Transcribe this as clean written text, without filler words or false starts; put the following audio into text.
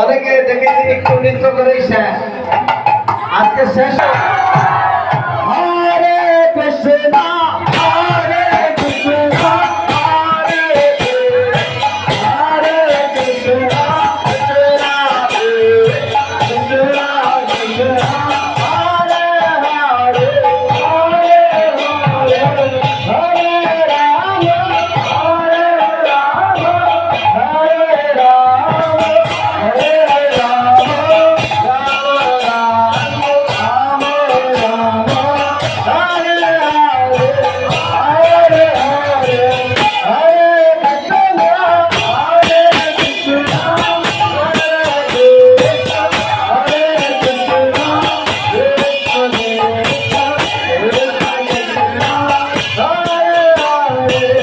অনেকে দেখেছি একটু নৃত্য করেই শেষ, আজকে শেষ। হরে কৃষ্ণ হরে কৃষ্ণ হরে হরে কৃষ্ণ কৃষ্ণ কৃষ্ণ কৃষ্ণ হরে হরে হরে হরে হরে রাম হরে রাম হরে রাম হরে রাম রাম রাম হরে রাম হরে হরে হরে কৃষ্ণ হরে কৃষ্ণ হরে কৃষ্ণ হরে কৃষ্ণ কৃষ্ণ কৃষ্ণ হরে হরে